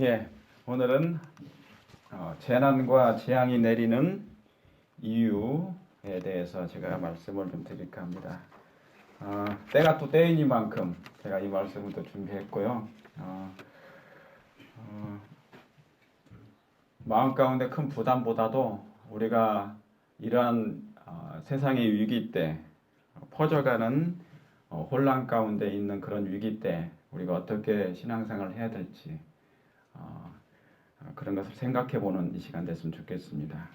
예, 오늘은 재난과 재앙이 내리는 이유에 대해서 제가 말씀을 좀 드릴까 합니다. 때가 또 때이니만큼 제가 이 말씀을 또 준비했고요. 마음 가운데 큰 부담보다도 우리가 이러한 세상의 위기 때 퍼져가는 혼란 가운데 있는 그런 위기 때 우리가 어떻게 신앙생활을 해야 될지 그런 것을 생각해 보는 이 시간 됐으면 좋겠습니다.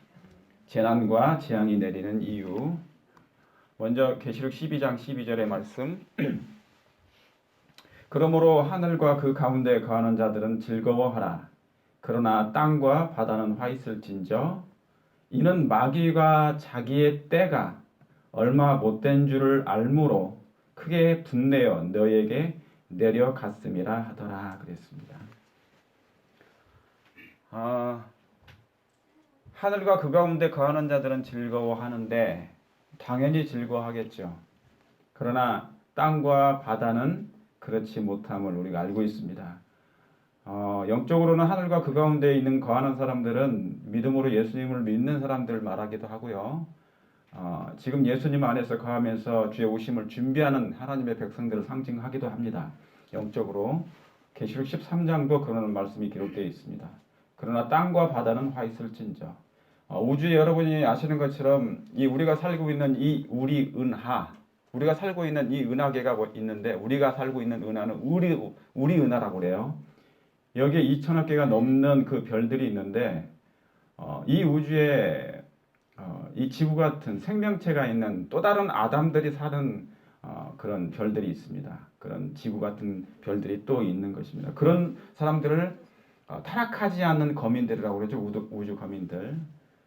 재난과 재앙이 내리는 이유. 먼저 계시록 12장 12절의 말씀. 그러므로 하늘과 그 가운데 거하는 자들은 즐거워하라. 그러나 땅과 바다는 화 있을진저 이는 마귀가 자기의 때가 얼마 못된 줄을 알므로 크게 분내어 너에게 내려갔음이라 하더라 그랬습니다. 하늘과 그 가운데 거하는 자들은 즐거워하는데 당연히 즐거워하겠죠. 그러나 땅과 바다는 그렇지 못함을 우리가 알고 있습니다. 영적으로는 하늘과 그 가운데 있는 거하는 사람들은 믿음으로 예수님을 믿는 사람들을 말하기도 하고요. 지금 예수님 안에서 거하면서 주의 오심을 준비하는 하나님의 백성들을 상징하기도 합니다. 영적으로 계시록 13장도 그런 말씀이 기록되어 있습니다. 그러나 땅과 바다는 화 있을진저 우주에 여러분이 아시는 것처럼 이 우리가 살고 있는 이 우리 은하, 우리가 살고 있는 이 은하계가 있는데 우리가 살고 있는 은하는 우리 은하라고 그래요. 여기에 2천억 개가 넘는 그 별들이 있는데 이 우주에 이 지구 같은 생명체가 있는 또 다른 아담들이 사는 그런 별들이 있습니다. 그런 지구 같은 별들이 또 있는 것입니다. 그런 사람들을 타락하지 않는 거민들이라고 그러죠. 우주 거민들.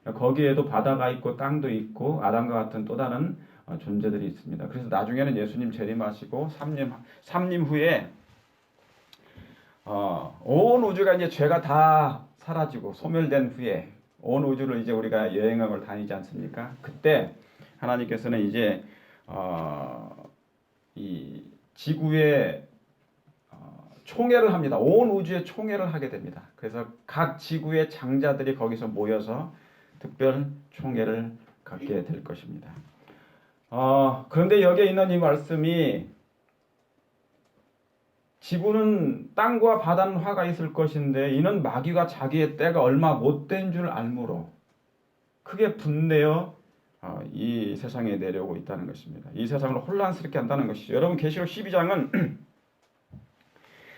거기에도 바다가 있고 땅도 있고 아담과 같은 또 다른 존재들이 있습니다. 그래서 나중에는 예수님 재림하시고 3님 후에 온 우주가 이제 죄가 다 사라지고 소멸된 후에 온 우주를 이제 우리가 여행을 다니지 않습니까? 그때 하나님께서는 이제 이 지구의 총회를 합니다. 온 우주의 총회를 하게 됩니다. 그래서 각 지구의 장자들이 거기서 모여서 특별 총회를 갖게 될 것입니다. 그런데 여기에 있는 이 말씀이 지구는 땅과 바다는 화가 있을 것인데 이는 마귀가 자기의 때가 얼마 못된 줄 알므로 크게 분내어 이 세상에 내려오고 있다는 것입니다. 이 세상을 혼란스럽게 한다는 것이죠. 여러분 계시록 12장은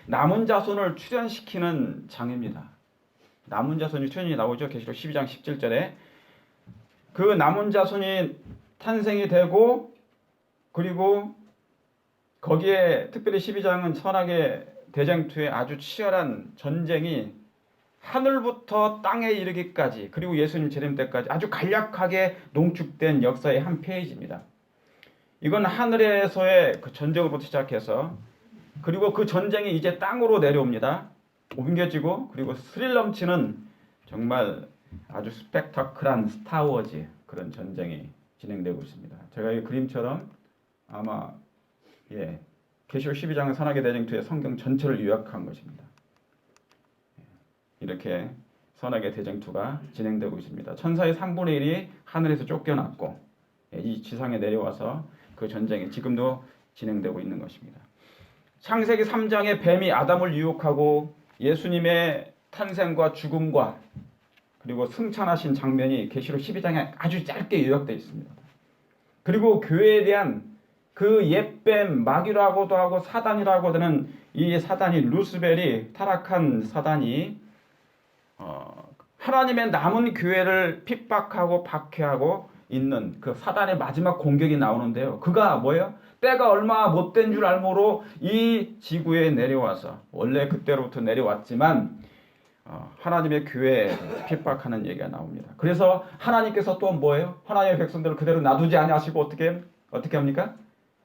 남은 자손을 출현시키는 장입니다. 남은 자손이 출현이 나오죠. 계시록 12장 17절에 그 남은 자손이 탄생이 되고 그리고 거기에 특별히 12장은 선악의 대쟁투의 아주 치열한 전쟁이 하늘부터 땅에 이르기까지 그리고 예수님 재림 때까지 아주 간략하게 농축된 역사의 한 페이지입니다. 이건 하늘에서의 그 전쟁으로부터 시작해서 그리고 그 전쟁이 이제 땅으로 내려옵니다. 옮겨지고 그리고 스릴 넘치는 정말 아주 스펙타클한 스타워즈 그런 전쟁이 진행되고 있습니다. 제가 이 그림처럼 아마 계시록 12장은 선악의 대쟁투의 성경 전체를 요약한 것입니다. 이렇게 선악의 대쟁투가 진행되고 있습니다. 천사의 3분의 1이 하늘에서 쫓겨났고 이 지상에 내려와서 그 전쟁이 지금도 진행되고 있는 것입니다. 창세기 3장에 뱀이 아담을 유혹하고 예수님의 탄생과 죽음과 그리고 승천하신 장면이 계시록 12장에 아주 짧게 요약되어 있습니다. 그리고 교회에 대한 그 옛뱀 마귀라고도 하고 사단이라고 하는 이 사단이 루스벨이 타락한 사단이 하나님의 남은 교회를 핍박하고 박해하고 있는 그 사단의 마지막 공격이 나오는데요. 그가 뭐예요? 때가 얼마 못된 줄 알므로 이 지구에 내려와서 원래 그때로부터 내려왔지만 하나님의 교회에 핍박하는 얘기가 나옵니다. 그래서 하나님께서 또 뭐예요? 하나님의 백성들을 그대로 놔두지 아니하시고 어떻게 합니까?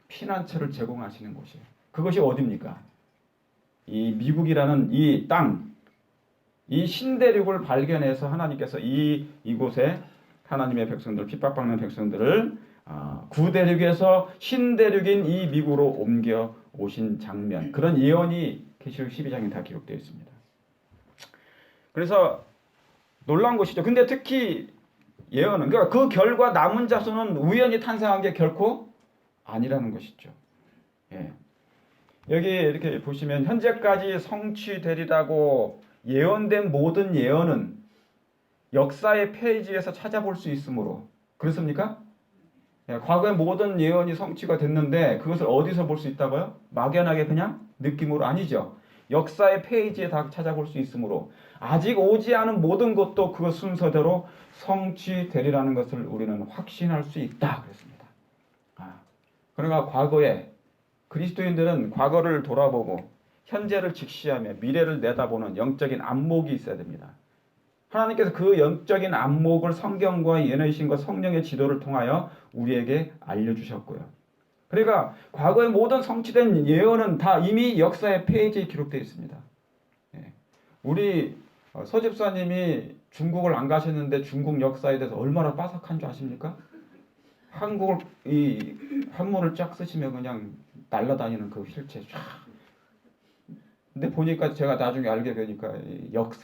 피난처를 제공하시는 곳이에요. 그것이 어디입니까? 이 미국이라는 이 땅, 이 신대륙을 발견해서 하나님께서 이곳에 하나님의 백성들, 핍박받는 백성들을 구대륙에서 신대륙인 이 미국으로 옮겨 오신 장면, 그런 예언이 계시록 12장에 다 기록되어 있습니다. 그래서 놀라운 것이죠. 근데 특히 예언은 그러니까 그 결과 남은 자손은 우연히 탄생한 게 결코 아니라는 것이죠. 예. 여기 이렇게 보시면 현재까지 성취되리라고 예언된 모든 예언은 역사의 페이지에서 찾아볼 수 있으므로 그렇습니까? 예, 과거의 모든 예언이 성취가 됐는데 그것을 어디서 볼 수 있다고요? 막연하게 그냥 느낌으로 아니죠. 역사의 페이지에 다 찾아볼 수 있으므로 아직 오지 않은 모든 것도 그 순서대로 성취되리라는 것을 우리는 확신할 수 있다 그랬습니다. 그러니까 과거에 그리스도인들은 과거를 돌아보고 현재를 직시하며 미래를 내다보는 영적인 안목이 있어야 됩니다. 하나님께서 그 영적인 안목을 성경과 예언의신과 성령의 지도를 통하여 우리에게 알려주셨고요. 그러니까 과거의 모든 성취된 예언은 다 이미 역사의 페이지에 기록되어 있습니다. 우리 서 집사님이 중국을 안 가셨는데 중국 역사에 대해서 얼마나 빠삭한 줄 아십니까? 한국을 이 한문을 쫙 쓰시면 그냥 날아다니는 그 실체 쫙. 근데 보니까 제가 나중에 알게 되니까 역사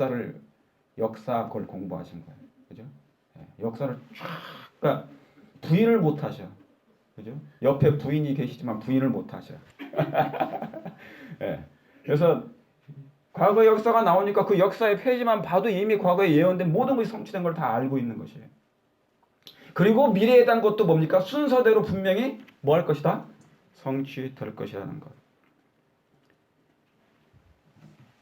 그걸 공부하신 거예요. 그죠? 역사를 쫙, 그러니까 부인을 못 하셔. 그죠? 옆에 부인이 계시지만 부인을 못 하셔. 그래서 과거 역사가 나오니까 그 역사의 페이지만 봐도 이미 과거에 예언된 모든 것이 성취된 걸 다 알고 있는 것이에요. 그리고 미래에 대한 것도 뭡니까? 순서대로 분명히 뭐 할 것이다? 성취될 것이라는 것.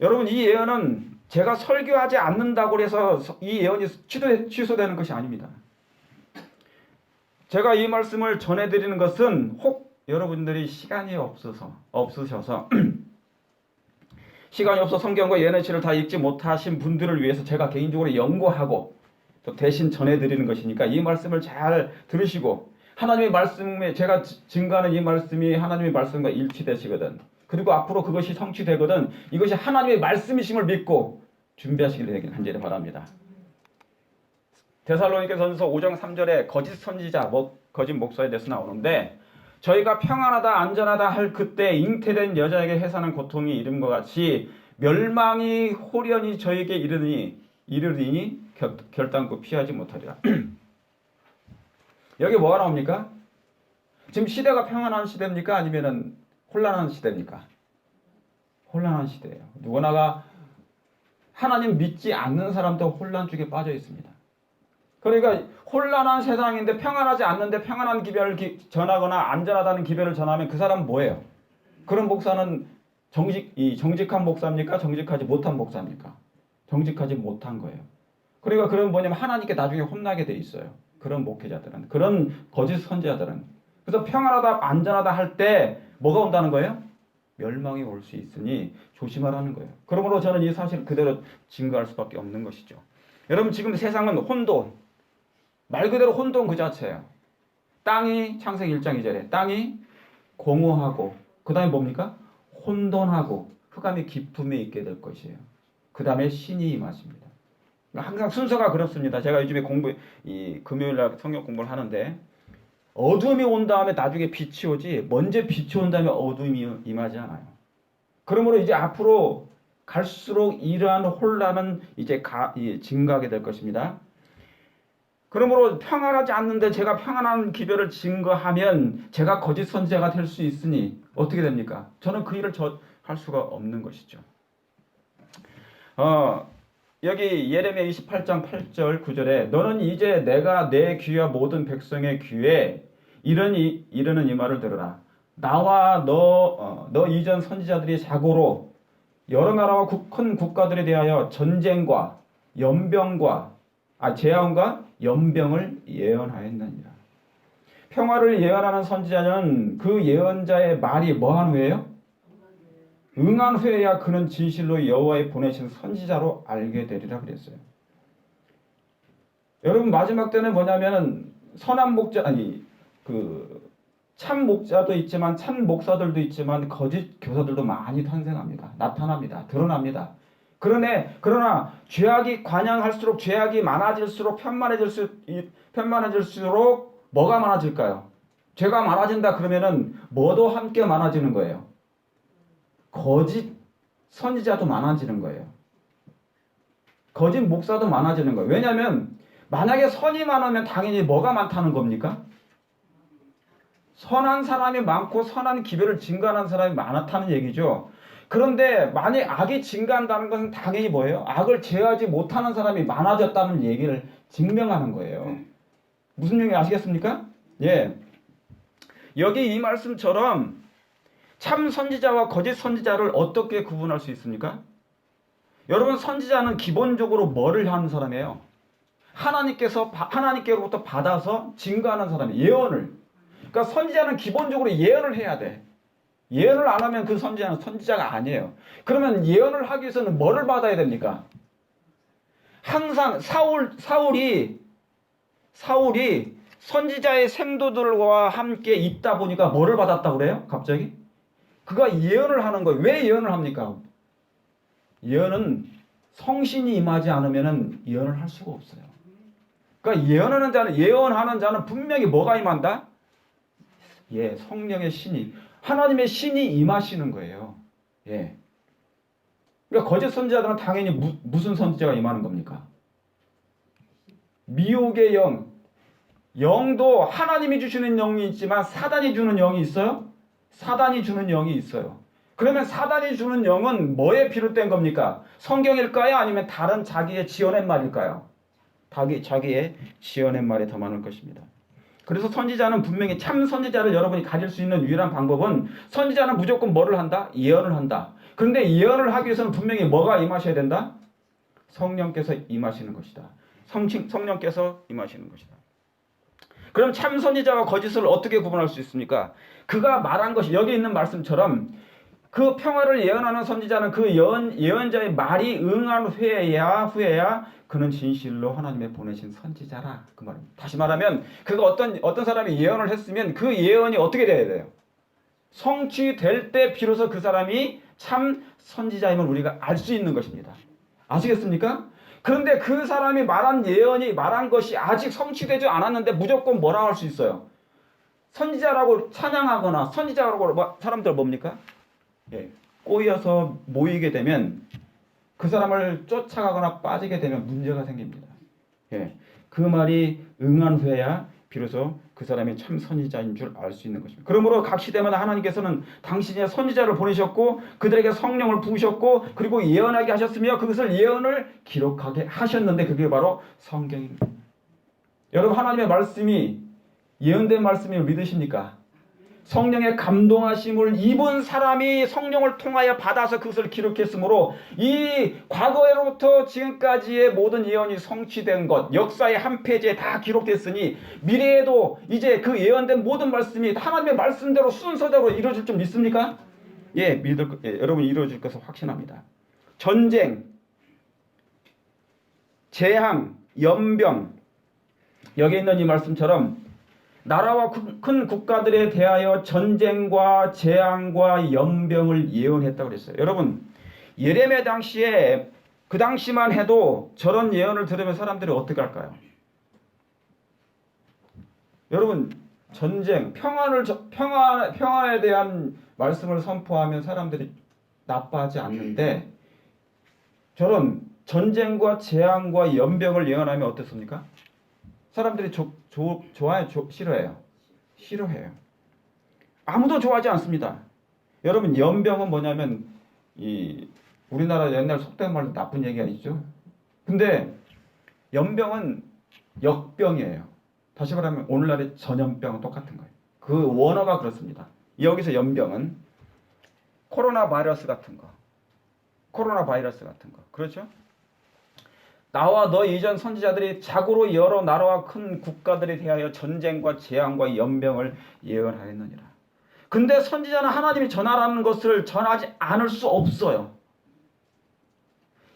여러분 이 예언은 제가 설교하지 않는다고 해서 이 예언이 취소되는 것이 아닙니다. 제가 이 말씀을 전해드리는 것은 혹 여러분들이 시간이 없으셔서 시간이 없어 성경과 예언의신을 다 읽지 못하신 분들을 위해서 제가 개인적으로 연구하고 또 대신 전해드리는 것이니까 이 말씀을 잘 들으시고 하나님의 말씀에 제가 증거하는 이 말씀이 하나님의 말씀과 일치되시거든. 그리고 앞으로 그것이 성취되거든. 이것이 하나님의 말씀이심을 믿고 준비하시길 되길 간절히 바랍니다. 데살로니가전서 5장 3절에 거짓 선지자, 거짓 목사에 대해서 나오는데 저희가 평안하다 안전하다 할 그때 잉태된 여자에게 해사는 고통이 이름과 같이 멸망이 홀연히 저에게 이르리니 결단코 피하지 못하리라. 여기 뭐가 나옵니까? 지금 시대가 평안한 시대입니까? 아니면은 혼란한 시대입니까? 혼란한 시대예요. 누구나가 하나님 믿지 않는 사람도 혼란 중에 빠져 있습니다. 그러니까 혼란한 세상인데 평안하지 않는데 평안한 기별을 전하거나 안전하다는 기별을 전하면 그 사람은 뭐예요? 그런 목사는 정직한 목사입니까? 정직하지 못한 목사입니까? 정직하지 못한 거예요. 그러니까 그런 뭐냐면 하나님께 나중에 혼나게 돼 있어요. 그런 목회자들은, 그런 거짓 선지자들은. 그래서 평안하다 안전하다 할 때 뭐가 온다는 거예요? 멸망이 올 수 있으니 조심하라는 거예요. 그러므로 저는 이 사실 그대로 증거할 수밖에 없는 것이죠. 여러분 지금 세상은 혼돈, 말 그대로 혼돈 그 자체예요. 땅이 창세기 1장 2절에 땅이 공허하고 그 다음에 뭡니까? 혼돈하고 흑암의 깊음에 있게 될 것이에요. 그 다음에 신이 임하십니다. 항상 순서가 그렇습니다. 제가 요즘에 금요일날 성경 공부를 하는데 어둠이 온 다음에 나중에 빛이 오지 먼저 빛이 온 다음에 어둠이 임하지 않아요. 그러므로 이제 앞으로 갈수록 이러한 혼란은 이제 증가하게 될 것입니다. 그러므로 평안하지 않는데 제가 평안한 기별을 증거하면 제가 거짓 선지자가 될 수 있으니 어떻게 됩니까? 저는 그 일을 할 수가 없는 것이죠. 여기 예레미야 28장 8절 9절에 너는 이제 내가 내 귀와 모든 백성의 귀에 이르는 이 말을 들으라. 나와 너 이전 선지자들이 자고로 여러 나라와 큰 국가들에 대하여 전쟁과 재앙과 연병을 예언하였느니라. 평화를 예언하는 선지자는 그 예언자의 말이 뭐한 후에요? 응한 후에야 그는 진실로 여호와의 보내신 선지자로 알게 되리라 그랬어요. 여러분 마지막 때는 뭐냐면은 선한 목자 참 목자도 있지만 참 목사들도 있지만 거짓 교사들도 많이 탄생합니다. 나타납니다. 드러납니다. 그러나 죄악이 관영할수록 죄악이 많아질수록 편만해질수록 뭐가 많아질까요? 죄가 많아진다 그러면은 뭐도 함께 많아지는 거예요. 거짓 선지자도 많아지는 거예요. 거짓 목사도 많아지는 거예요. 왜냐하면 만약에 선이 많으면 당연히 뭐가 많다는 겁니까? 선한 사람이 많고 선한 기별을 증거하는 사람이 많다는 얘기죠. 그런데 만약 악이 증가한다는 것은 당연히 뭐예요? 악을 제어하지 못하는 사람이 많아졌다는 얘기를 증명하는 거예요. 무슨 얘기 아시겠습니까? 예. 여기 이 말씀처럼 참 선지자와 거짓 선지자를 어떻게 구분할 수 있습니까? 여러분, 선지자는 기본적으로 뭐를 하는 사람이에요? 하나님께로부터 받아서 증거하는 사람이에요. 예언을. 그러니까 선지자는 기본적으로 예언을 해야 돼. 예언을 안 하면 그 선지자는 선지자가 아니에요. 그러면 예언을 하기 위해서는 뭐를 받아야 됩니까? 항상 사울이 선지자의 생도들과 함께 있다 보니까 뭐를 받았다고 그래요? 갑자기? 그가 예언을 하는 거예요. 왜 예언을 합니까? 예언은 성신이 임하지 않으면 예언을 할 수가 없어요. 그러니까 예언하는 자는 분명히 뭐가 임한다? 예, 성령의 신이, 하나님의 신이 임하시는 거예요. 예. 그러니까 거짓 선지자들은 당연히 무슨 선지자가 임하는 겁니까? 미혹의 영도 하나님이 주시는 영이 있지만 사단이 주는 영이 있어요? 사단이 주는 영이 있어요. 그러면 사단이 주는 영은 뭐에 비롯된 겁니까? 성경일까요? 아니면 다른 자기의 지어낸 말일까요? 자기의 지어낸 말이 더 많을 것입니다. 그래서 선지자는 분명히 참 선지자를 여러분이 가질 수 있는 유일한 방법은, 선지자는 무조건 뭐를 한다? 예언을 한다. 그런데 예언을 하기 위해서는 분명히 뭐가 임하셔야 된다? 성령께서 임하시는 것이다. 성령께서 임하시는 것이다. 그럼 참 선지자와 거짓을 어떻게 구분할 수 있습니까? 그가 말한 것이 여기 있는 말씀처럼 그 평화를 예언하는 선지자는 그 예언자의 말이 응한 후에야 그는 진실로 하나님의 보내신 선지자라, 그 말입니다. 다시 말하면 그가 어떤 사람이 예언을 했으면 그 예언이 어떻게 돼야 돼요? 성취될 때 비로소 그 사람이 참 선지자임을 우리가 알 수 있는 것입니다. 아시겠습니까? 그런데 그 사람이 말한 것이 아직 성취되지 않았는데 무조건 뭐라고 할 수 있어요? 선지자라고 찬양하거나 선지자라고 사람들 뭡니까? 예, 꼬여서 모이게 되면 그 사람을 쫓아가거나 빠지게 되면 문제가 생깁니다. 예, 그 말이 응한 후에야 비로소 그 사람이 참 선지자인 줄 알 수 있는 것입니다. 그러므로 각 시대마다 하나님께서는 당신의 선지자를 보내셨고 그들에게 성령을 부으셨고 그리고 예언하게 하셨으며 그것을 예언을 기록하게 하셨는데 그게 바로 성경입니다. 여러분, 하나님의 말씀이 예언된 말씀임을 믿으십니까? 성령의 감동하심을 입은 사람이 성령을 통하여 받아서 그것을 기록했으므로 이 과거로부터 지금까지의 모든 예언이 성취된 것, 역사의 한 페이지에 다 기록됐으니 미래에도 이제 그 예언된 모든 말씀이 하나님의 말씀대로 순서대로 이루어질 줄 믿습니까? 예, 여러분이 이루어질 것을 확신합니다. 전쟁, 재앙, 연병, 여기 있는 이 말씀처럼 나라와 큰 국가들에 대하여 전쟁과 재앙과 연병을 예언했다고 그랬어요. 여러분, 예레미야 당시에 그 당시만 해도 저런 예언을 들으면 사람들이 어떻게 할까요? 여러분, 전쟁, 평화에 대한 말씀을 선포하면 사람들이 나빠하지 않는데 저런 전쟁과 재앙과 연병을 예언하면 어떻습니까? 사람들이 좋아해요? 싫어해요? 싫어해요. 아무도 좋아하지 않습니다. 여러분, 연병은 뭐냐면 우리나라 옛날 속된 말로 나쁜 얘기 아니죠? 근데 연병은 역병이에요. 다시 말하면 오늘날의 전염병은 똑같은 거예요. 그 원어가 그렇습니다. 여기서 연병은 코로나 바이러스 같은 거. 그렇죠? 나와 너 이전 선지자들이 자고로 여러 나라와 큰 국가들에 대하여 전쟁과 재앙과 연병을 예언하였느니라. 근데 선지자는 하나님이 전하라는 것을 전하지 않을 수 없어요.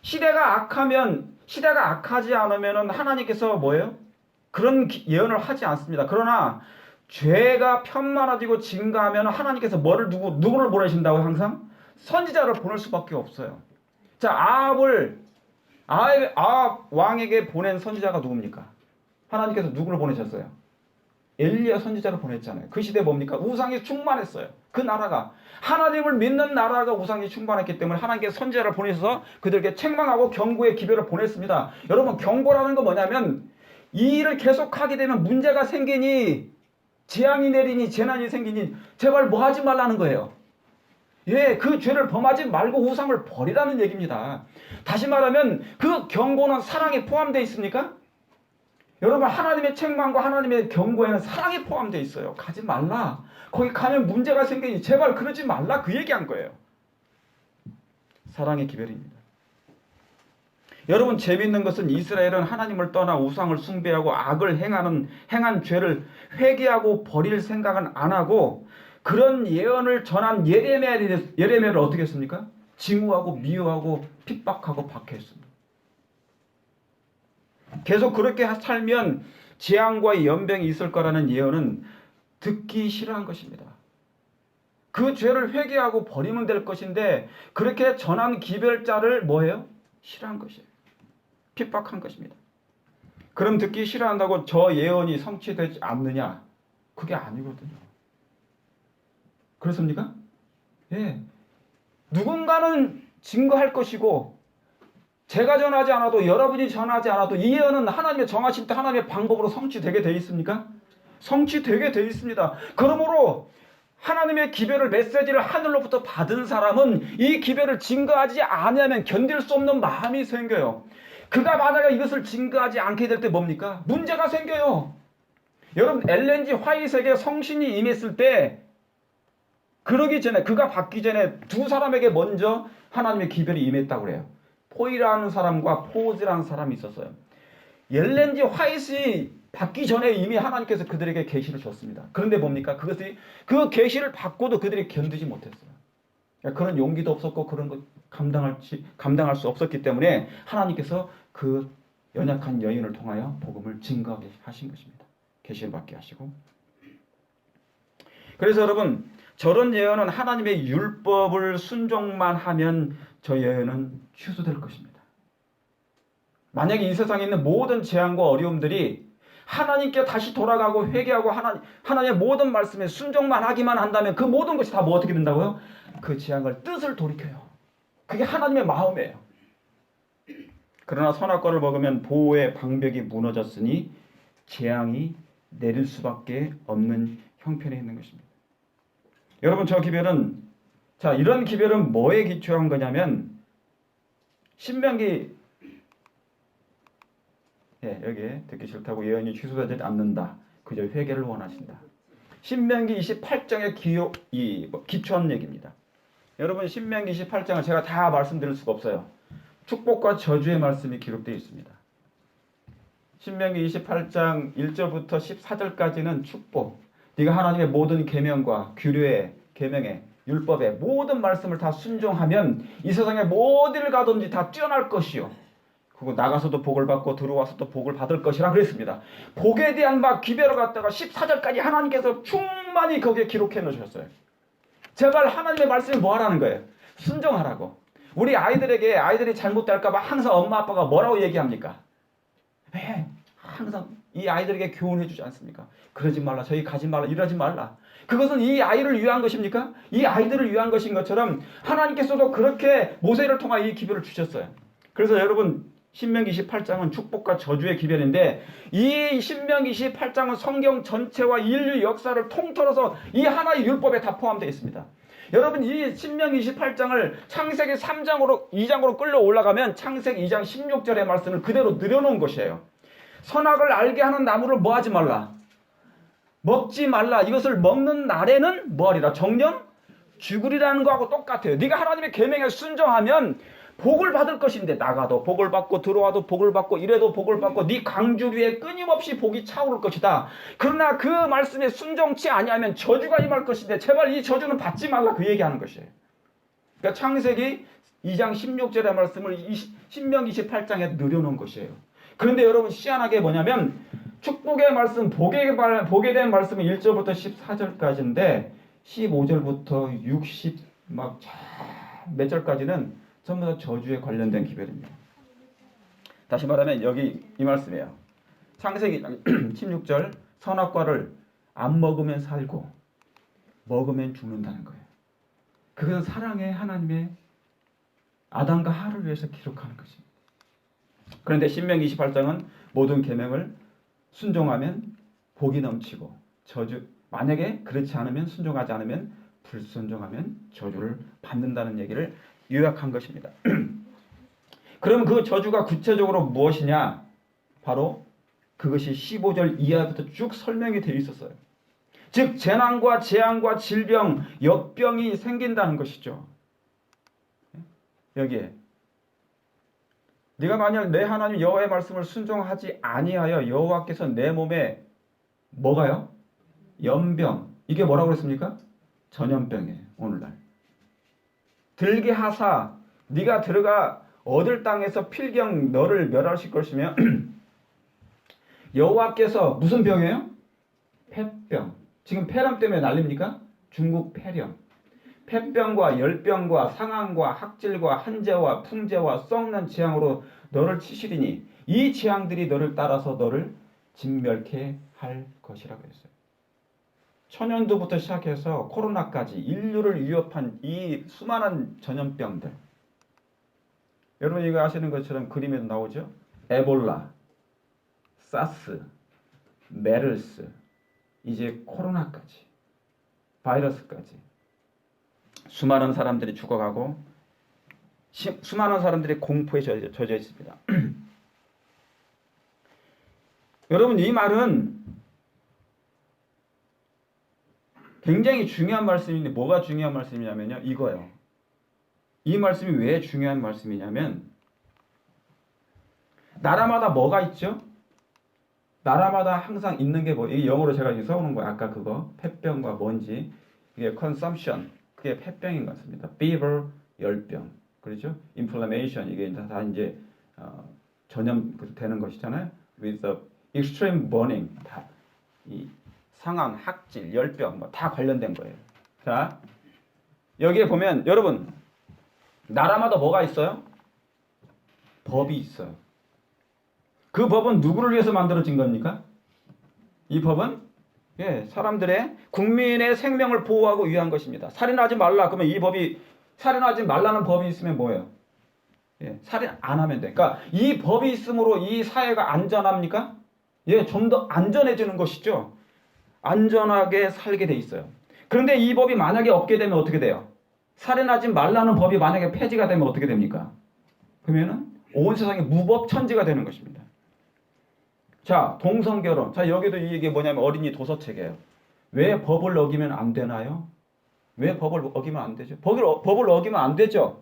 시대가 악하지 않으면 하나님께서 뭐예요? 그런 예언을 하지 않습니다. 그러나 죄가 편만해지고 증가하면 하나님께서 누구를 보내신다고요? 항상 선지자를 보낼 수밖에 없어요. 자, 아합 왕에게 보낸 선지자가 누굽니까? 하나님께서 누구를 보내셨어요? 엘리야 선지자를 보냈잖아요. 그 시대 뭡니까? 우상이 충만했어요. 그 나라가 하나님을 믿는 나라가 우상이 충만했기 때문에 하나님께서 선지자를 보내셔서 그들에게 책망하고 경고의 기별을 보냈습니다. 여러분, 경고라는 건 뭐냐면 이 일을 계속하게 되면 문제가 생기니, 재앙이 내리니, 재난이 생기니 제발 뭐 하지 말라는 거예요. 예, 그 죄를 범하지 말고 우상을 버리라는 얘기입니다. 다시 말하면 그 경고는 사랑에 포함되어 있습니까? 여러분, 하나님의 책망과 하나님의 경고에는 사랑이 포함되어 있어요. 가지 말라. 거기 가면 문제가 생기니 제발 그러지 말라. 그 얘기한 거예요. 사랑의 기별입니다. 여러분, 재미있는 것은 이스라엘은 하나님을 떠나 우상을 숭배하고 악을 행한 죄를 회개하고 버릴 생각은 안 하고 그런 예언을 전한 예레미야를 어떻게 했습니까? 징후하고 미워하고 핍박하고 박해했습니다. 계속 그렇게 살면 재앙과 연병이 있을 거라는 예언은 듣기 싫어한 것입니다. 그 죄를 회개하고 버리면 될 것인데 그렇게 전한 기별자를 뭐예요? 싫어한 것이에요. 핍박한 것입니다. 그럼 듣기 싫어한다고 저 예언이 성취되지 않느냐? 그게 아니거든요. 그렇습니까? 예. 누군가는 증거할 것이고 제가 전하지 않아도 여러분이 전하지 않아도 이 예언은 하나님의 정하신 때 하나님의 방법으로 성취되게 되어 있습니까? 성취되게 되어 있습니다. 그러므로 하나님의 기별을 메시지를 하늘로부터 받은 사람은 이 기별을 증거하지 않으면 견딜 수 없는 마음이 생겨요. 그가 만약에 이것을 증거하지 않게 될 때 뭡니까? 문제가 생겨요. 여러분, 엘렌 G 화이트에게 성신이 임했을 때 그러기 전에 그가 받기 전에 두 사람에게 먼저 하나님의 기별이 임했다고 그래요. 포이라는 사람과 포즈라는 사람이 있었어요. 엘렌 G 화이트이 받기 전에 이미 하나님께서 그들에게 계시를 줬습니다. 그런데 뭡니까? 그 계시를 받고도 그들이 견디지 못했어요. 그런 용기도 없었고 그런 거 감당할 수 없었기 때문에 하나님께서 그 연약한 여인을 통하여 복음을 증거하게 하신 것입니다. 계시를 받게 하시고. 그래서 여러분, 저런 예언은 하나님의 율법을 순종만 하면 저 예언은 취소될 것입니다. 만약에 이 세상에 있는 모든 재앙과 어려움들이 하나님께 다시 돌아가고 회개하고 하나님의 모든 말씀에 순종만 하기만 한다면 그 모든 것이 다 뭐 어떻게 된다고요? 그 재앙을 뜻을 돌이켜요. 그게 하나님의 마음이에요. 그러나 선악과를 먹으면 보호의 방벽이 무너졌으니 재앙이 내릴 수밖에 없는 형편에 있는 것입니다. 여러분, 저 기별은 이런 기별은 뭐에 기초한 거냐면 신명기 여기에 듣기 싫다고 예언이 취소되지 않는다. 그저 회개를 원하신다. 신명기 28장의 기초한 얘기입니다. 여러분, 신명기 28장을 제가 다 말씀드릴 수가 없어요. 축복과 저주의 말씀이 기록되어 있습니다. 신명기 28장 1절부터 14절까지는 축복. 네가 하나님의 모든 계명과 규례에, 계명에, 율법에 모든 말씀을 다 순종하면 이 세상에 어디를 가든지 다 뛰어날 것이요. 그리고 나가서도 복을 받고 들어와서도 복을 받을 것이라 그랬습니다. 복에 대한 기별을 갖다가 14절까지 하나님께서 충만히 거기에 기록해 놓으셨어요. 제발 하나님의 말씀을 뭐 하라는 거예요? 순종하라고. 우리 아이들이 잘못될까봐 항상 엄마 아빠가 뭐라고 얘기합니까? 왜? 항상 이 아이들에게 교훈해 주지 않습니까? 그러지 말라, 저기 가지 말라, 이러지 말라. 그것은 이 아이를 위한 것입니까? 이 아이들을 위한 것인 것처럼 하나님께서도 그렇게 모세를 통하여 이 기별을 주셨어요. 그래서 여러분, 신명기 28장은 축복과 저주의 기별인데 이 신명기 28장은 성경 전체와 인류 역사를 통틀어서 이 하나의 율법에 다 포함되어 있습니다. 여러분, 이 신명기 28장을 창세기 2장으로 끌려 올라가면 창세기 2장 16절의 말씀을 그대로 늘여놓은 것이에요. 선악을 알게 하는 나무를 뭐 하지 말라? 먹지 말라. 이것을 먹는 날에는 뭐 하리라? 정령 죽으리라는 거하고 똑같아요. 네가 하나님의 계명에 순종하면 복을 받을 것인데 나가도 복을 받고 들어와도 복을 받고 이래도 복을 받고 네 강주 위에 끊임없이 복이 차오를 것이다. 그러나 그 말씀에 순종치 아니하면 저주가 임할 것인데 제발 이 저주는 받지 말라. 그 얘기하는 것이에요. 그러니까 창세기 2장 16절의 말씀을 신명기 28장에 늘여놓은 것이에요. 그런데 여러분, 희한하게 뭐냐면 축복의 말씀, 복에 대한 말씀은 1절부터 14절까지인데 15절부터 60 몇 절까지는 전부 다 저주에 관련된 기별입니다. 다시 말하면 여기 이 말씀이에요. 창세기 16절 선악과를 안 먹으면 살고 먹으면 죽는다는 거예요. 그것은 사랑의 하나님의 아담과 하와를 위해서 기록하는 것입니다. 그런데 신명기 28장은 모든 계명을 순종하면 복이 넘치고 저주, 만약에 그렇지 않으면, 순종하지 않으면, 불순종하면 저주를 받는다는 얘기를 요약한 것입니다. 그럼 그 저주가 구체적으로 무엇이냐? 바로 그것이 15절 이하부터 쭉 설명이 되어 있었어요. 즉 재난과 재앙과 질병, 역병이 생긴다는 것이죠. 여기에 네가 만약 내 하나님 여호와의 말씀을 순종하지 아니하여 여호와께서 내 몸에 뭐가요? 연병. 이게 뭐라고 그랬습니까? 전염병이에요. 오늘날. 들게 하사 네가 들어가 얻을 땅에서 필경 너를 멸하실 것이며 여호와께서 무슨 병이에요? 폐병. 지금 폐렴 때문에 난립니까? 중국 폐렴. 폐병과 열병과 상한과 학질과 한재와 풍재와 썩는 재앙으로 너를 치시리니 이 재앙들이 너를 따라서 너를 진멸케 할 것이라고 했어요. 천연두부터 시작해서 코로나까지 인류를 위협한 이 수많은 전염병들. 여러분 이거 아시는 것처럼 그림에도 나오죠? 에볼라, 사스, 메르스, 이제 코로나까지, 바이러스까지. 수많은 사람들이 죽어가고 수많은 사람들이 공포에 젖어 있습니다. 여러분 이 말은 굉장히 중요한 말씀인데 뭐가 중요한 말씀이냐면요. 이거요. 이 말씀이 왜 중요한 말씀이냐면 나라마다 뭐가 있죠? 나라마다 항상 있는 게 뭐, 이게 영어로 제가 지금 써오는 거예요. 아까 그거 폐병과 먼지, 이게 consumption, 그게 폐병인 것 같습니다. fever, 열병, 그렇죠? inflammation, 이게 다 이제 전염되는 것이잖아요. with the extreme burning, 다 이 상한, 학질, 열병, 뭐 다 관련된 거예요. 자, 여기에 보면 여러분 나라마다 뭐가 있어요? 법이 있어요. 그 법은 누구를 위해서 만들어진 겁니까? 이 법은 사람들의 국민의 생명을 보호하고 위한 것입니다. 살인하지 말라. 그러면 이 법이 살인하지 말라는 법이 있으면 뭐예요? 살인 안 하면 돼. 그러니까 이 법이 있으므로 이 사회가 안전합니까? 좀 더 안전해지는 것이죠. 안전하게 살게 돼 있어요. 그런데 이 법이 만약에 없게 되면 어떻게 돼요? 살인하지 말라는 법이 만약에 폐지가 되면 어떻게 됩니까? 그러면은 온 세상이 무법천지가 되는 것입니다. 자, 동성결혼. 자, 여기도 이게 뭐냐면 어린이 도서책이에요. 왜 법을 어기면 안 되나요? 왜 법을 어기면 안 되죠? 법을 어기면 안 되죠.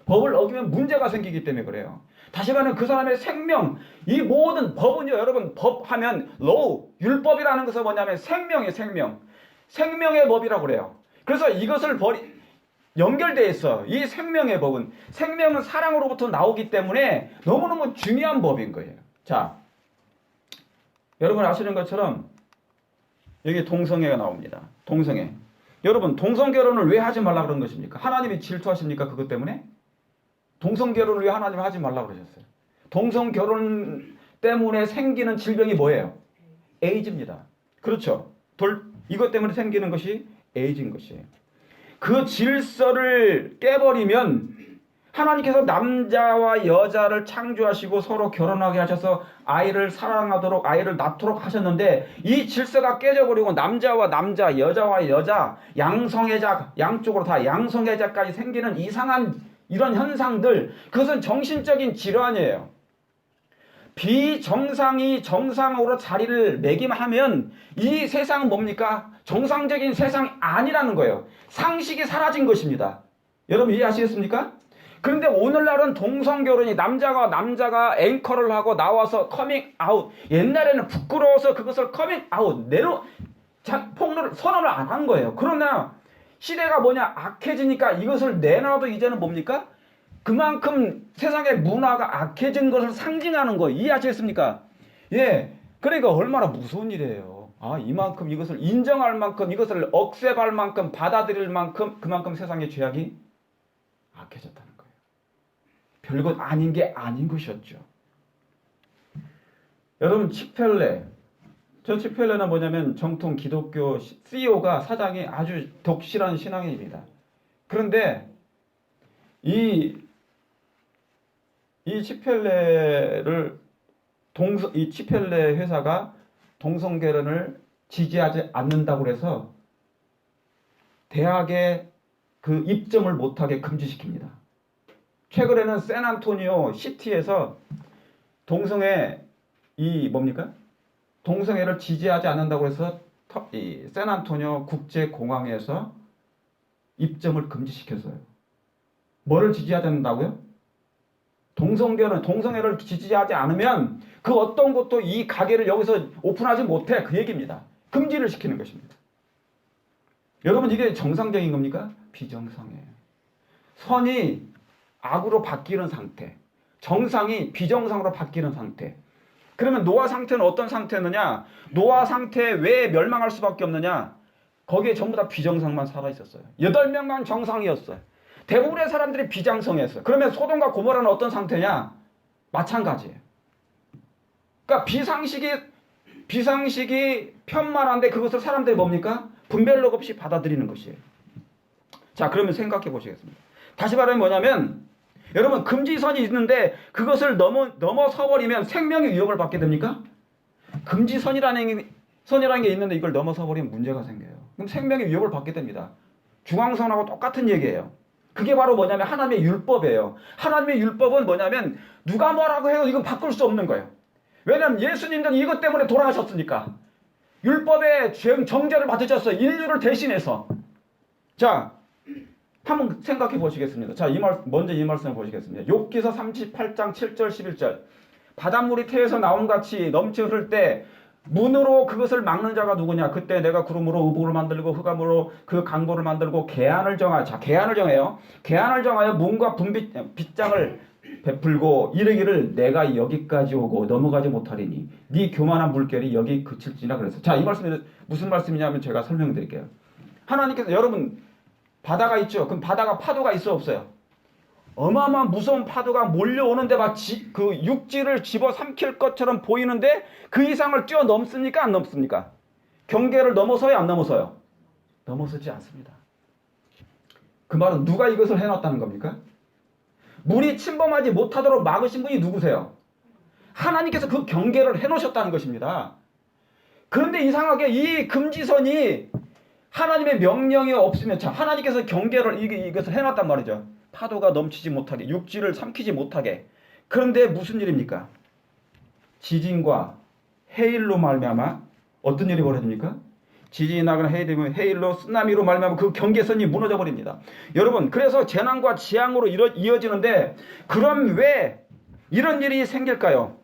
법을 어기면 문제가 생기기 때문에 그래요. 다시 말하면 그 사람의 생명, 이 모든 법은요, 여러분, 법하면 law, 율법이라는 것은 뭐냐면 생명이에요, 생명. 생명의 법이라고 그래요. 그래서 이것을 연결되어 있어. 이 생명의 법은. 생명은 사랑으로부터 나오기 때문에 너무너무 중요한 법인 거예요. 자, 여러분 아시는 것처럼 여기 동성애가 나옵니다. 동성애. 여러분 동성결혼을 왜 하지 말라 그런 것입니까? 하나님이 질투하십니까? 그것 때문에? 동성결혼을 왜 하나님이 하지 말라 그러셨어요? 동성결혼 때문에 생기는 질병이 뭐예요? 에이즈입니다. 그렇죠. 이것 때문에 생기는 것이 에이즈인 것이에요. 그 질서를 깨버리면 하나님께서 남자와 여자를 창조하시고 서로 결혼하게 하셔서 아이를 사랑하도록 아이를 낳도록 하셨는데 이 질서가 깨져버리고 남자와 남자, 여자와 여자, 양성애자, 양쪽으로 다 양성애자까지 생기는 이상한 이런 현상들, 그것은 정신적인 질환이에요. 비정상이 정상으로 자리를 매김하면 이 세상은 뭡니까? 정상적인 세상이 아니라는 거예요. 상식이 사라진 것입니다. 여러분 이해하시겠습니까? 그런데 오늘날은 동성결혼이 남자가 앵커를 하고 나와서 커밍 아웃. 옛날에는 부끄러워서 그것을 커밍 아웃 폭로를 선언을 안 한 거예요. 그러나 시대가 뭐냐 악해지니까 이것을 내놔도 이제는 뭡니까? 그만큼 세상의 문화가 악해진 것을 상징하는 거 이해하시겠습니까? 그러니까 얼마나 무서운 일이에요. 이만큼 이것을 인정할 만큼 이것을 억셉할 만큼 받아들일 만큼 그만큼 세상의 죄악이 악해졌다는 거예요. 별것 아닌 게 아닌 것이었죠. 여러분 칙펠레 저 치펠레는 뭐냐면 정통 기독교 CEO가 사장이 아주 독실한 신앙인입니다. 그런데 이 치펠레를 이 치펠레 회사가 동성결혼을 지지하지 않는다고 해서 대학에 그 입점을 못하게 금지시킵니다. 최근에는 샌안토니오 시티에서 동성애 동성애를 지지하지 않는다고 해서 이 샌안토니오 국제공항에서 입점을 금지시켰어요. 뭐를 지지하지 않는다고요? 동성애를 지지하지 않으면 그 어떤 것도 이 가게를 여기서 오픈하지 못해, 그 얘기입니다. 금지를 시키는 것입니다. 여러분, 이게 정상적인 겁니까? 비정상이에요. 선이 악으로 바뀌는 상태, 정상이 비정상으로 바뀌는 상태. 그러면 노아 상태는 어떤 상태느냐? 노아 상태에 왜 멸망할 수밖에 없느냐? 거기에 전부 다 비정상만 살아있었어요. 8명만 정상이었어요. 대부분의 사람들이 비정상이었어요. 그러면 소돔과 고모라는 어떤 상태냐? 마찬가지예요. 그러니까 비상식이 편만한데 그것을 사람들이 뭡니까? 분별력 없이 받아들이는 것이에요. 자, 그러면 생각해 보시겠습니다. 다시 말하면 뭐냐면, 여러분, 금지선이 있는데 그것을 넘어서 버리면 생명의 위협을 받게 됩니까? 금지선이라는 게 있는데 이걸 넘어서 버리면 문제가 생겨요. 그럼 생명의 위협을 받게 됩니다. 중앙선하고 똑같은 얘기예요. 그게 바로 뭐냐면 하나님의 율법이에요. 하나님의 율법은 뭐냐면 누가 뭐라고 해도 이건 바꿀 수 없는 거예요. 왜냐하면 예수님은 이것 때문에 돌아가셨으니까. 율법의 정죄를 받으셨어요. 인류를 대신해서. 자, 한번 생각해 보시겠습니다. 자, 먼저 이 말씀을 보시겠습니다. 욥기서 38장 7절 11절. 바닷물이 태에서 나온같이 넘치 흐를 때 문으로 그것을 막는 자가 누구냐? 그때 내가 구름으로 의복을 만들고 흑암으로 그 강보를 만들고 계한을 정하여. 자, 계한을 정해요. 계한을 정하여 문과 빗장을 베풀고 이르기를 내가 여기까지 오고 넘어가지 못하리니 네 교만한 물결이 여기 그칠지나 그랬어. 자, 이 말씀이 무슨 말씀이냐면 제가 설명드릴게요. 하나님께서, 여러분, 바다가 있죠. 그럼 바다가 파도가 있어 없어요? 어마어마한 무서운 파도가 몰려오는데 막 그 육지를 집어삼킬 것처럼 보이는데 그 이상을 뛰어넘습니까? 안 넘습니까? 경계를 넘어서요? 안 넘어서요? 넘어서지 않습니다. 그 말은 누가 이것을 해놨다는 겁니까? 물이 침범하지 못하도록 막으신 분이 누구세요? 하나님께서 그 경계를 해놓으셨다는 것입니다. 그런데 이상하게 이 금지선이 하나님의 명령이 없으면, 참, 하나님께서 경계를 이것을 해놨단 말이죠. 파도가 넘치지 못하게, 육지를 삼키지 못하게. 그런데 무슨 일입니까? 지진과 해일로 말미암아 어떤 일이 벌어집니까? 지진이 나거나 해일로 쓰나미로 말미암아 그 경계선이 무너져 버립니다. 여러분, 그래서 재난과 재앙으로 이어지는데, 그럼 왜 이런 일이 생길까요?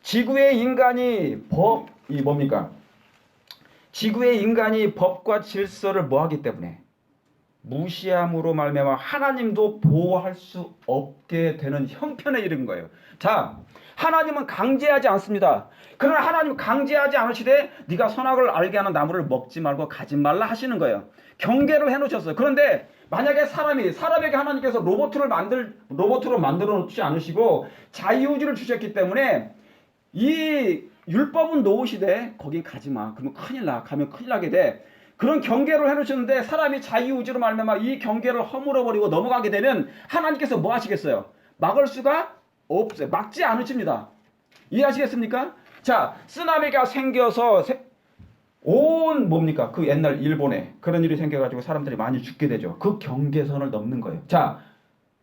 지구의 인간이 지구의 인간이 법과 질서를 뭐하기 때문에, 무시함으로 말미암아 하나님도 보호할 수 없게 되는 형편에 이른 거예요. 자, 하나님은 강제하지 않습니다. 그러나 하나님은 강제하지 않으시되 네가 선악을 알게 하는 나무를 먹지 말고 가지 말라 하시는 거예요. 경계를 해놓으셨어요. 그런데 만약에 사람에게 하나님께서 로봇으로 만들어 놓지 않으시고 자유의지를 주셨기 때문에 이 율법은 놓으시되 거기 가지 마. 그러면 큰일 나. 가면 큰일 나게 돼. 그런 경계를 해놓으셨는데 사람이 자유의지로 말미암아 이 경계를 허물어버리고 넘어가게 되면 하나님께서 뭐 하시겠어요? 막을 수가 없어요. 막지 않으십니다. 이해하시겠습니까? 자, 쓰나미가 생겨서 그 옛날 일본에 그런 일이 생겨가지고 사람들이 많이 죽게 되죠. 그 경계선을 넘는 거예요. 자,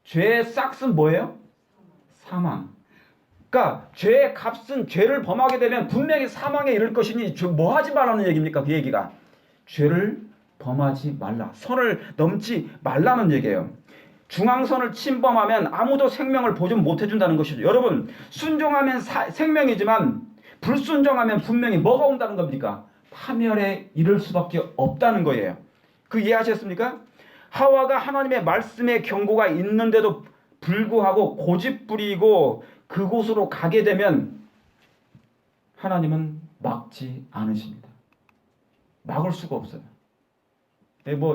죄의 싹은 뭐예요? 사망. 그러니까 죄의 값은, 죄를 범하게 되면 분명히 사망에 이를 것이니 뭐 하지 말라는 얘기입니까? 그 얘기가 죄를 범하지 말라, 선을 넘지 말라는 얘기예요. 중앙선을 침범하면 아무도 생명을 보존 못해준다는 것이죠. 여러분, 순종하면 생명이지만 불순종하면 분명히 뭐가 온다는 겁니까? 파멸에 이를 수밖에 없다는 거예요. 그 이해하셨습니까? 하와가 하나님의 말씀의 경고가 있는데도 불구하고 고집부리고 그곳으로 가게 되면 하나님은 막지 않으십니다. 막을 수가 없어요.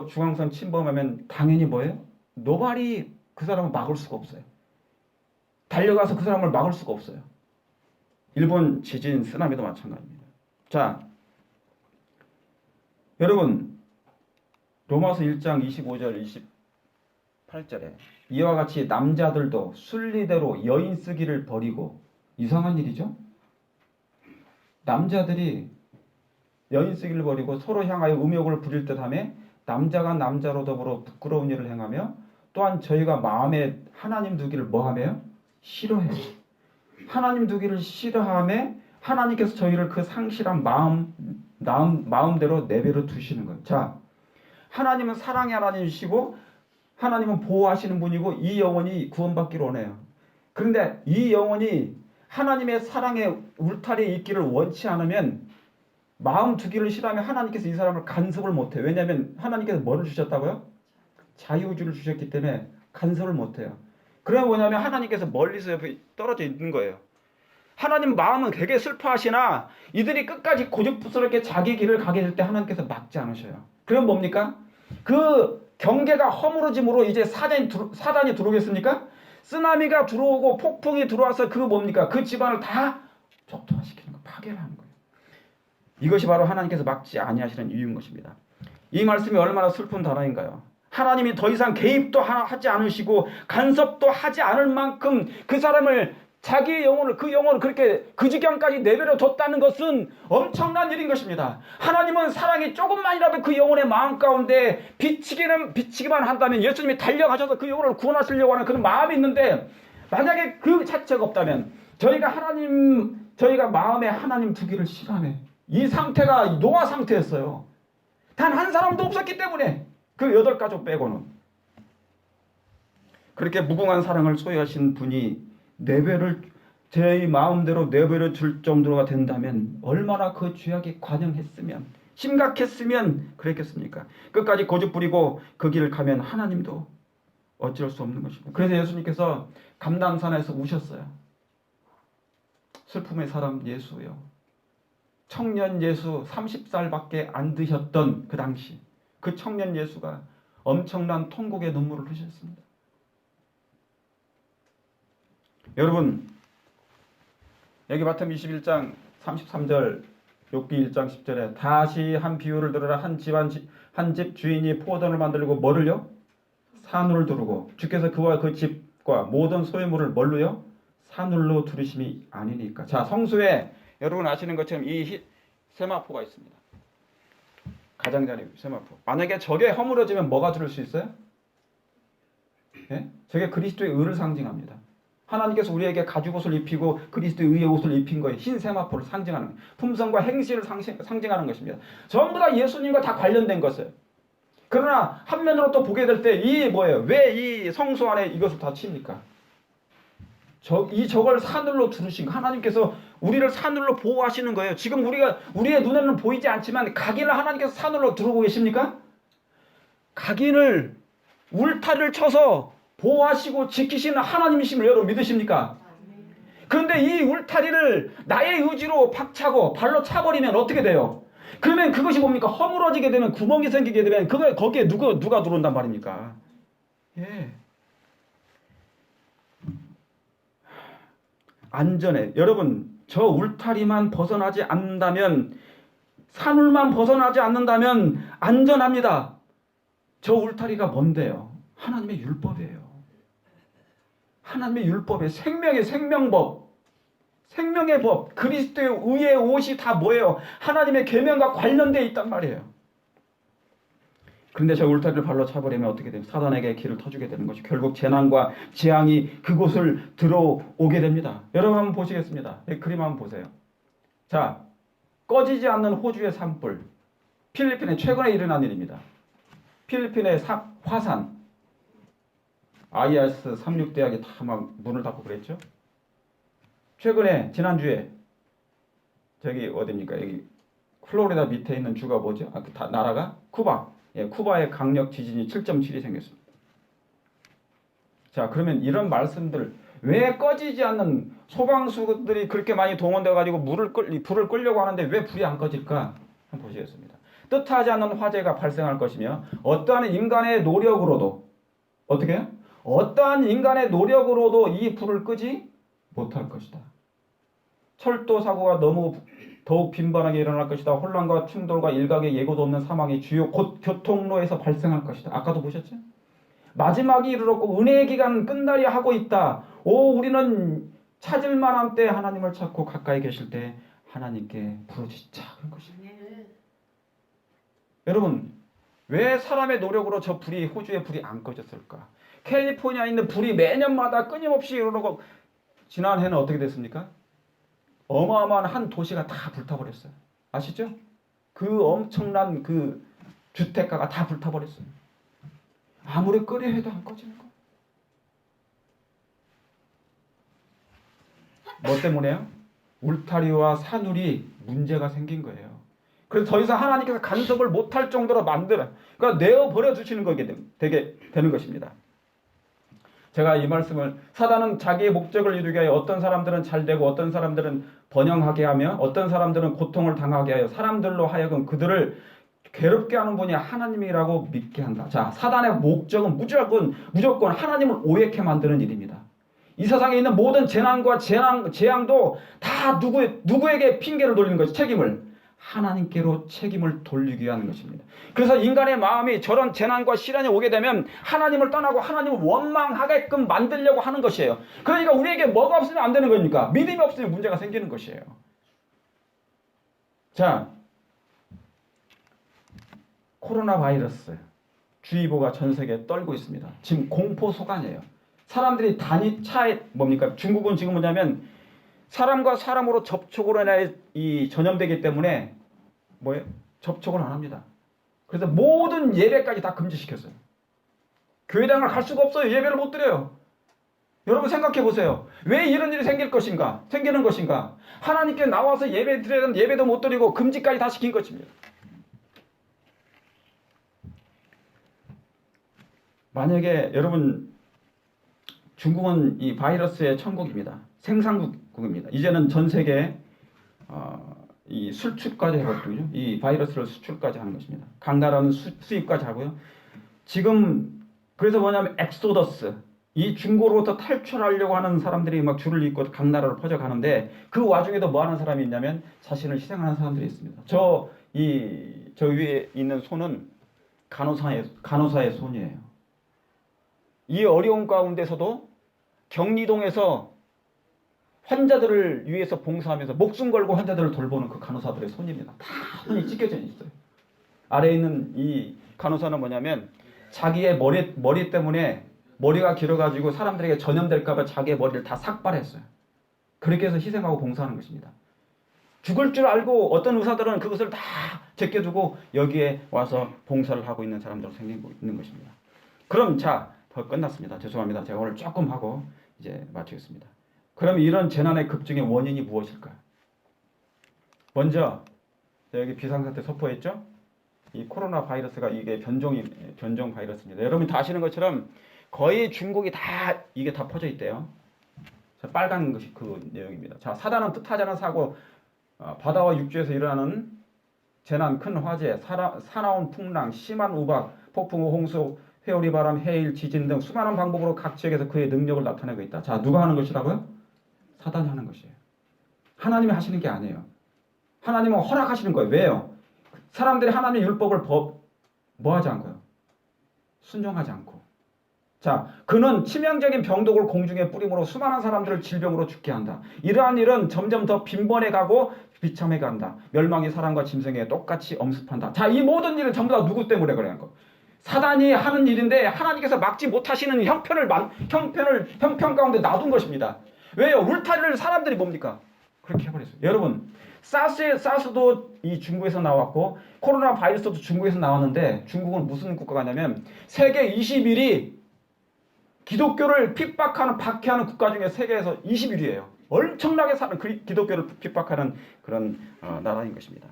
중앙선 침범하면 당연히 뭐예요? 그 사람을 막을 수가 없어요. 달려가서 그 사람을 막을 수가 없어요. 일본 지진, 쓰나미도 마찬가지입니다. 자, 여러분 로마서 1장 25절 28절에 이와 같이 남자들도 순리대로 여인 쓰기를 버리고, 이상한 일이죠. 남자들이 여인 쓰기를 버리고 서로 향하여 음욕을 부릴 듯하며 남자가 남자로 더불어 부끄러운 일을 행하며, 또한 저희가 마음에 하나님 두기를 뭐하며? 싫어해요. 하나님 두기를 싫어하며 하나님께서 저희를 그 상실한 마음대로 내버려 두시는 거예요. 자, 하나님은 사랑의 하나님이시고 하나님은 보호하시는 분이고 이 영혼이 구원받기를 원해요. 그런데 이 영혼이 하나님의 사랑의 울타리에 있기를 원치 않으면, 마음 두기를 싫어하면 하나님께서 이 사람을 간섭을 못해요. 왜냐하면 하나님께서 뭐를 주셨다고요? 자유의지를 주셨기 때문에 간섭을 못해요. 그러면 뭐냐면 하나님께서 멀리서 옆에 떨어져 있는 거예요. 하나님 마음은 되게 슬퍼하시나 이들이 끝까지 고집스럽게 자기 길을 가게 될 때 하나님께서 막지 않으셔요. 그럼 뭡니까? 그 경계가 허물어짐으로 이제 사단이 들어오겠습니까? 쓰나미가 들어오고 폭풍이 들어와서 그 뭡니까? 그 집안을 다 족토화시키는 거, 파괴를 하는 거예요. 이것이 바로 하나님께서 막지 아니하시는 이유인 것입니다. 이 말씀이 얼마나 슬픈 단어인가요? 하나님이 더 이상 개입도 하지 않으시고 간섭도 하지 않을 만큼 그 사람을, 자기의 영혼을, 그 영혼을 그렇게 그 지경까지 내버려 뒀다는 것은 엄청난 일인 것입니다. 하나님은 사랑이 조금만이라도 그 영혼의 마음 가운데 비치기만 한다면 예수님이 달려가셔서 그 영혼을 구원하시려고 하는 그런 마음이 있는데, 만약에 그 자체가 없다면 저희가 마음에 하나님 두기를 싫어하네. 이 상태가 노아 상태였어요. 단 한 사람도 없었기 때문에, 그 8가족 빼고는. 그렇게 무궁한 사랑을 소유하신 분이 저희 마음대로 내버려 줄 정도가 된다면 얼마나 그 죄악이 관영했으면, 심각했으면 그랬겠습니까? 끝까지 고집 부리고 그 길을 가면 하나님도 어쩔 수 없는 것입니다. 그래서 예수님께서 감람산에서 우셨어요. 슬픔의 사람 예수요. 청년 예수 30살밖에 안 되셨던 그 당시 그 청년 예수가 엄청난 통곡의 눈물을 흘렸습니다. 여러분, 여기 마태복음 21장 33절, 욥기 1장 10절에 다시 한 비유를 들으라. 한 집 주인이 포도원을 만들고 뭐를요? 산울을 두르고 주께서 그와 그 집과 모든 소유물을 뭘로요? 산울로 두르심이 아니니까. 자, 성수에 여러분 아시는 것처럼 이 세마포가 있습니다. 가장자리 세마포. 만약에 저게 허물어지면 뭐가 들을 수 있어요? 예? 저게 그리스도의 의를 상징합니다. 하나님께서 우리에게 가죽옷을 입히고 그리스도의 의의 옷을 입힌 거예요. 흰 세마포를 상징하는 거예요. 품성과 행실을 상징하는 것입니다. 전부 다 예수님과 다 관련된 것이에요. 그러나 한면으로 또 보게 될 때 이 뭐예요? 왜 이 성소 안에 이것을 다 칩니까? 저걸 산울로 두르신 거. 하나님께서 우리를 산울로 보호하시는 거예요. 지금 우리의 눈에는 보이지 않지만 각인을 하나님께서 산울로 두르고 계십니까? 각인을 울타리를 쳐서 보호하시고 지키시는 하나님이심을 여러분 믿으십니까? 그런데 이 울타리를 나의 의지로 박차고 발로 차버리면 어떻게 돼요? 그러면 그것이 뭡니까? 허물어지게 되면, 구멍이 생기게 되면 거기에 누가 들어온단 말입니까? 예. 안전해. 여러분, 저 울타리만 벗어나지 않는다면, 산울만 벗어나지 않는다면 안전합니다. 저 울타리가 뭔데요? 하나님의 율법이에요. 하나님의 율법에 생명의 생명법, 생명의 법, 그리스도의 의의 옷이 다 뭐예요? 하나님의 계명과 관련되어 있단 말이에요. 그런데 저 울타리를 발로 차버리면 어떻게 돼요? 사단에게 길을 터주게 되는 것이, 결국 재난과 재앙이 그곳을 들어오게 됩니다. 여러분 한번 보시겠습니다. 이 그림 한번 보세요. 자, 꺼지지 않는 호주의 산불. 필리핀에 최근에 일어난 일입니다. 필리핀의 화산. IS 36대학이 다 막 문을 닫고 그랬죠. 최근에 지난주에 저기 어디입니까? 여기 플로리다 밑에 있는 주가 뭐죠? 나라가 쿠바. 예, 쿠바의 강력 지진이 7.7이 생겼습니다. 자, 그러면 이런 말씀들, 왜 꺼지지 않는, 소방수들이 그렇게 많이 동원돼 가지고 불을 끄려고 하는데 왜 불이 안 꺼질까? 한번 보시겠습니다. 뜻하지 않는 화재가 발생할 것이며 어떠한 인간의 노력으로도, 어떻게 해요? 어떠한 인간의 노력으로도 이 불을 끄지 못할 것이다. 철도 사고가 너무 더욱 빈번하게 일어날 것이다. 혼란과 충돌과 일각의 예고도 없는 사망이 주요 곧 교통로에서 발생할 것이다. 아까도 보셨죠? 마지막이 이르렀고 은혜의 기간은 끝나려 하고 있다. 오, 우리는 찾을 만한 때 하나님을 찾고 가까이 계실 때 하나님께 부르짖자. 그런 것입니다. 여러분, 왜 사람의 노력으로 저 불이, 호주의 불이 안 꺼졌을까? 캘리포니아에 있는 불이 매년마다 끊임없이 일어나고, 지난해는 어떻게 됐습니까? 어마어마한 한 도시가 다 불타버렸어요. 아시죠? 그 엄청난 그 주택가가 다 불타버렸어요. 아무리 끄려 해도 안 꺼지는 거예요. 뭐 때문에요? 울타리와 산울이 문제가 생긴 거예요. 그래서 더 이상 하나님께서 간섭을 못할 정도로 만들어, 그러니까 내어버려 주시는 거게 되게 되는 것입니다. 제가 이 말씀을, 사단은 자기의 목적을 이루게 하여 어떤 사람들은 잘되고 어떤 사람들은 번영하게 하며 어떤 사람들은 고통을 당하게 하여 사람들로 하여금 그들을 괴롭게 하는 분이 하나님이라고 믿게 한다. 자, 사단의 목적은 무조건 하나님을 오해케 만드는 일입니다. 이 세상에 있는 모든 재난과 재앙도 다 누구에게 핑계를 돌리는 것이, 책임을 하나님께로 책임을 돌리기 위한 것입니다. 그래서 인간의 마음이 저런 재난과 시련이 오게 되면 하나님을 떠나고 하나님을 원망하게끔 만들려고 하는 것이에요. 그러니까 우리에게 뭐가 없으면 안 되는 겁니까? 믿음이 없으면 문제가 생기는 것이에요. 자, 코로나 바이러스 주의보가 전 세계에 떨고 있습니다. 지금 공포소간이에요. 사람들이 차에 뭡니까? 중국은 지금 뭐냐면 사람과 사람으로 접촉으로 인해 이 전염되기 때문에 뭐예요? 접촉을 안 합니다. 그래서 모든 예배까지 다 금지시켰어요. 교회당을 갈 수가 없어요. 예배를 못 드려요. 여러분 생각해 보세요. 왜 이런 일이 생기는 것인가? 하나님께 나와서 예배 드려야 되는 예배도 못 드리고 금지까지 다 시킨 것입니다. 만약에 여러분, 중국은 이 바이러스의 천국입니다. 생산국입니다. 이제는 전 세계에 이 수출까지 해거든요. 이 바이러스를 수출까지 하는 것입니다. 각 나라는 수입까지 하고요. 지금 그래서 뭐냐면 엑소더스, 이 중국으로부터 탈출하려고 하는 사람들이 막 줄을 잇고 각 나라로 퍼져가는데, 그 와중에도 뭐 하는 사람이 있냐면 자신을 희생하는 사람들이 있습니다. 저 위에 있는 손은 간호사의 손이에요. 이 어려운 가운데서도 경리동에서 환자들을 위해서 봉사하면서 목숨 걸고 환자들을 돌보는 그 간호사들의 손입니다. 다 손이 찢겨져 있어요. 아래에 있는 이 간호사는 뭐냐면 자기의 머리 때문에, 머리가 길어가지고 사람들에게 전염될까봐 자기의 머리를 다 삭발했어요. 그렇게 해서 희생하고 봉사하는 것입니다. 죽을 줄 알고 어떤 의사들은 그것을 다 제껴두고 여기에 와서 봉사를 하고 있는 사람들로 생기고 있는 것입니다. 그럼 자, 더 끝났습니다. 죄송합니다. 제가 오늘 조금 하고 이제 마치겠습니다. 그럼 이런 재난의 급증의 원인이 무엇일까요? 먼저 여기 비상사태 선포했죠? 이 코로나 바이러스가 이게 변종 바이러스입니다. 여러분 다 아시는 것처럼 거의 중국이 다 이게 다 퍼져 있대요. 빨간 것이 그 내용입니다. 자, 사단은 뜻하지 않은 사고, 바다와 육지에서 일어나는 재난, 큰 화재, 사나운 풍랑, 심한 우박, 폭풍, 홍수, 회오리 바람, 해일, 지진 등 수많은 방법으로 각 지역에서 그의 능력을 나타내고 있다. 자, 누가 하는 것이라고요? 사단이 하는 것이에요. 하나님이 하시는 게 아니에요. 하나님은 허락하시는 거예요. 왜요? 사람들이 하나님의 율법을 뭐 하지 않고요? 순종하지 않고. 자, 그는 치명적인 병독을 공중에 뿌림으로 수많은 사람들을 질병으로 죽게 한다. 이러한 일은 점점 더 빈번해 가고 비참해 간다. 멸망이 사람과 짐승에게 똑같이 엄습한다. 자, 이 모든 일은 전부 다 누구 때문에 그러는 거? 사단이 하는 일인데 하나님께서 막지 못하시는 형편 가운데 놔둔 것입니다. 왜요? 울타리를 사람들이 뭡니까? 그렇게 해버렸어요. 여러분, 사스도 이 중국에서 나왔고 코로나 바이러스도 중국에서 나왔는데, 중국은 무슨 국가가냐면 세계 21위 기독교를 박해하는 국가 중에 세계에서 21위예요. 엄청나게 사는 기독교를 핍박하는 그런 나라인 것입니다.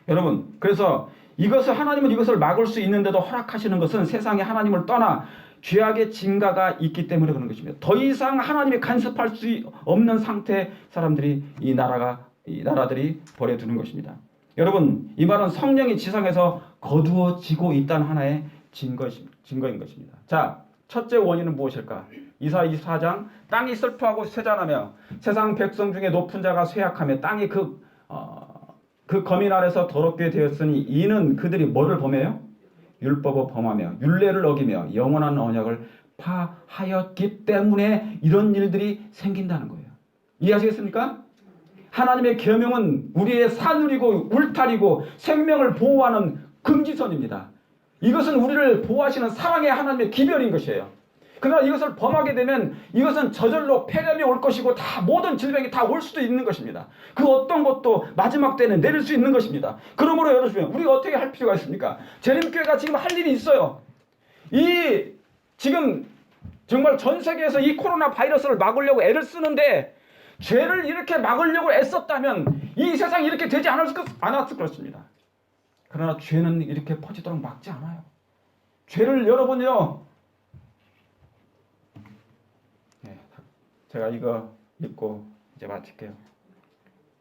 여러분, 그래서 하나님은 이것을 막을 수 있는데도 허락하시는 것은 세상에 하나님을 떠나 죄악의 증가가 있기 때문에 그런 것입니다. 더 이상 하나님이 간섭할 수 없는 상태의 사람들이 이 나라들이 버려두는 것입니다. 여러분, 이 말은 성령이 지상에서 거두어지고 있다는 하나의 증거인 것입니다. 자, 첫째 원인은 무엇일까? 이사 24장, 땅이 슬퍼하고 쇠잔하며 세상 백성 중에 높은 자가 쇠약하며 땅이 그 거민 아래서 더럽게 되었으니 이는 그들이 뭐를 범해요? 율법을 범하며 율례를 어기며 영원한 언약을 파하였기 때문에 이런 일들이 생긴다는 거예요. 이해하시겠습니까? 하나님의 계명은 우리의 산울이고 울타리고 생명을 보호하는 금지선입니다. 이것은 우리를 보호하시는 사랑의 하나님의 기별인 것이에요. 그러나 이것을 범하게 되면 이것은 저절로 폐렴이 올 것이고 다 모든 질병이 다 올 수도 있는 것입니다. 그 어떤 것도 마지막 때는 내릴 수 있는 것입니다. 그러므로 여러분 우리가 어떻게 할 필요가 있습니까? 재림교회가 지금 할 일이 있어요. 이 지금 정말 전 세계에서 이 코로나 바이러스를 막으려고 애를 쓰는데 죄를 이렇게 막으려고 애썼다면 이 세상이 이렇게 되지 않았을 것입니다. 그러나 죄는 이렇게 퍼지도록 막지 않아요. 죄를 여러분요. 네, 제가 이거 읽고 이제 마칠게요.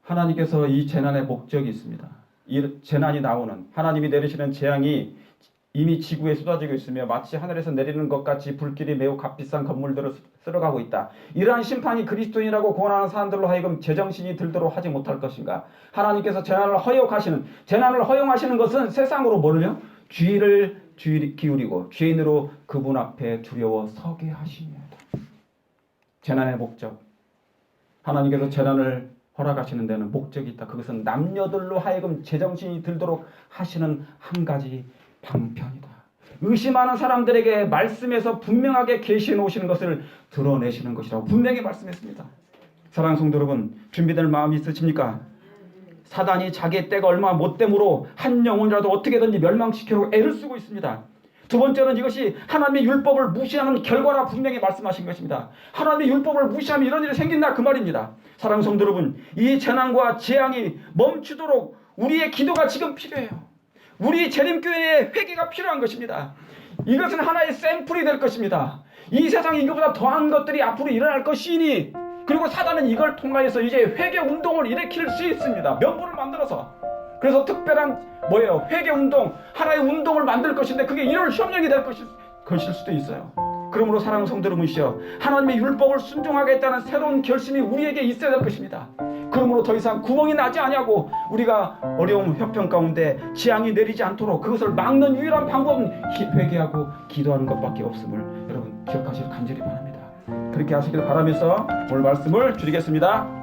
하나님께서 이 재난의 목적이 있습니다. 이 재난이 나오는 하나님이 내리시는 재앙이 이미 지구에 쏟아지고 있으며 마치 하늘에서 내리는 것 같이 불길이 매우 값비싼 건물들을 쓸어가고 있다. 이러한 심판이 그리스도인이라고 고언하는 사람들로 하여금 제정신이 들도록 하지 못할 것인가? 하나님께서 재난을 허용하시는 것은 세상으로 뭐를요? 주의를 기울이고 죄인으로 그분 앞에 두려워 서게 하십니다. 재난의 목적. 하나님께서 재난을 허락하시는 데는 목적이 있다. 그것은 남녀들로 하여금 제정신이 들도록 하시는 한 가지 방편이다. 의심하는 사람들에게 말씀에서 분명하게 계시해 놓으시는 것을 드러내시는 것이라고 분명히 말씀했습니다. 사랑하는 성도 여러분, 준비될 마음이 있으십니까? 사단이 자기의 때가 얼마 못 됨으로 한 영혼이라도 어떻게든지 멸망시키려고 애를 쓰고 있습니다. 두 번째는 이것이 하나님의 율법을 무시하는 결과라 분명히 말씀하신 것입니다. 하나님의 율법을 무시하면 이런 일이 생긴다 그 말입니다. 사랑하는 성도 여러분, 이 재난과 재앙이 멈추도록 우리의 기도가 지금 필요해요. 우리 재림교회의 회개가 필요한 것입니다. 이것은 하나의 샘플이 될 것입니다. 이 세상에 이거보다 더한 것들이 앞으로 일어날 것이니 그리고 사단은 이걸 통하여서 이제 회개 운동을 일으킬 수 있습니다. 명분을 만들어서. 그래서 특별한 회개 운동, 하나의 운동을 만들 것인데 그게 1월 협력이 될 것일 수도 있어요. 그러므로 사랑하는 성도 여러분이시여, 하나님의 율법을 순종하겠다는 새로운 결심이 우리에게 있어야 될 것입니다. 그러므로 더 이상 구멍이 나지 아니하고 우리가 어려움 형편 가운데 재앙이 내리지 않도록 그것을 막는 유일한 방법은 회개하고 기도하는 것밖에 없음을 여러분 기억하시길 간절히 바랍니다. 그렇게 하시길 바라면서 오늘 말씀을 드리겠습니다.